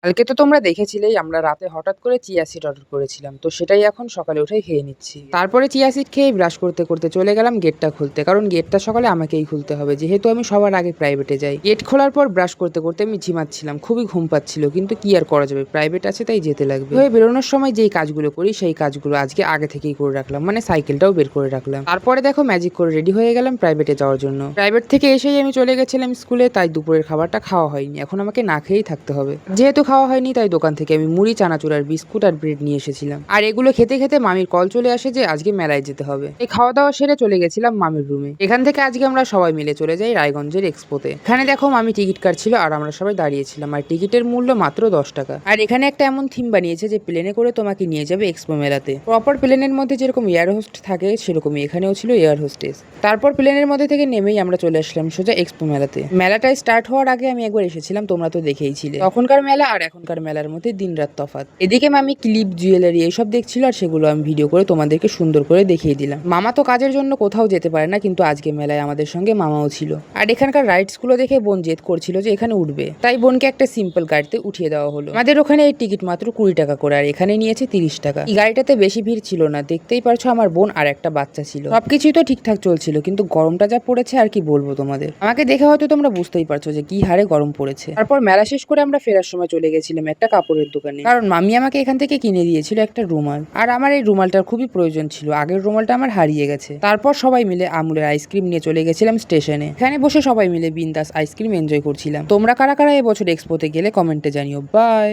কালকে তো তোমরা দেখেছিলেই আমরা রাতে হঠাৎ করে চিয়া সিড অর্ডার করেছিলাম। তো সেটাই এখন সকালে উঠেই খেয়ে নিচ্ছি। তারপরে চিয়া সিড খেয়ে ব্রাশ করতে করতে চলে গেলাম গেটটা খুলতে, কারণ গেটটা সকালে আমাকেই খুলতে হবে, যেহেতু আমি সবার আগে প্রাইভেটে যাই। গেট খোলার পর ব্রাশ করতে করতে আমি ঝিমাচ্ছিলাম, খুবই ঘুম পাচ্ছিল, কিন্তু কি আর করা যাবে, প্রাইভেট আছে তাই যেতে লাগবে। হয়ে বেরোনোর সময় যেই কাজগুলো করি সেই কাজগুলো আজকে আগে থেকেই করে রাখলাম, মানে সাইকেলটাও বের করে রাখলাম। তারপরে দেখো ম্যাজিক করে রেডি হয়ে গেলাম প্রাইভেটে যাওয়ার জন্য। প্রাইভেট থেকে এসেই আমি চলে গেছিলাম স্কুলে, তাই দুপুরের খাবারটা খাওয়া হয়নি, এখন আমাকে না খেয়েই থাকতে হবে। যেহেতু খাওয়া হয়নি তাই দোকান থেকে আমি মুড়ি, চানাচুর আর বিস্কুট আর ব্রেড নিয়ে এসেছিলাম। আর এগুলো খেতে খেতে মামির কল চলে আসে যে আজকে মেলায় যেতে হবে। এই খাওয়া দাওয়া সেরে চলে গেছিলাম মামির রুমে। এখান থেকে আজকে আমরা সবাই মিলে চলে যাই রায়গঞ্জের এক্সপোতে। এখানে দেখো মামি টিকিট কাটছিল আর আমরা সবাই দাঁড়িয়েছিলাম, আর টিকিটের মূল্য মাত্র 10 টাকা। আর এখানে একটা এমন থিম বানিয়েছে যে প্লেনে করে তোমাকে নিয়ে যাবে এক্সপো মেলাতে। প্রপার প্লেনের মধ্যে যেরকম এয়ার হোস্ট থাকে সেরকমই এখানেও ছিল এয়ার হোস্টেস। তারপর প্লেনের মধ্যে থেকে নেমেই আমরা চলে আসলাম সোজা এক্সপো মেলাতে। মেলাটা স্টার্ট হওয়ার আগে আমি একবার এসেছিলাম, তোমরা তো দেখেইছিলে। তখনকার মেলা আর এখনকার মেলার মধ্যে দিনরাত তফাৎ। এদিকে মামি ক্লিপ, জুয়েলারি এইসব দেখছিল, আর সেগুলো আমি ভিডিও করে তোমাদেরকে সুন্দর করে দেখিয়ে দিলাম। মামা তো কাজের জন্য কোথাও যেতে পারে না, কিন্তু আজকে মেলায় আমাদের সঙ্গে মামাও ছিল। আর এখানকার রাইডস গুলো দেখে বোন জেদ করছিল যে এখানে উঠবে, তাই বোনকে একটা সিম্পল গাড়িতে উঠিয়ে দেওয়া হলো। আমাদের ওখানে এই টিকিট মাত্র 20 টাকা করে, আর এখানে নিয়েছে 30 টাকা। এই গাড়িটাতে বেশি ভিড় ছিল না, দেখতেই পারছো আমার বোন আর একটা বাচ্চা ছিল। সবকিছুই তো ঠিকঠাক চলছিল, কিন্তু গরমটা যা পড়েছে আর কি বলবো তোমাদের। আমাকে দেখে হয়তো তোমরা বুঝতেই পারছো যে কি হারে গরম পড়েছে। তারপর মেলা শেষ করে আমরা ফেরার সময় চলে গেছিলাম একটা কাপড়ের দোকানে, কারণ মামি আমাকে এখান থেকে কিনে দিয়েছিল একটা রুমাল, আর আমার এই রুমালটার খুবই প্রয়োজন ছিল, আগের রুমালটা আমার হারিয়ে গেছে। তারপর সবাই মিলে আমুলের আইসক্রিম নিয়ে চলে গেছিলাম স্টেশনে। এখানে বসে সবাই মিলে বিন্দাস আইসক্রিম এনজয় করছিলাম। তোমরা কারা কারা এবছর এক্সপোতে গেলে কমেন্টে জানিও। বাই।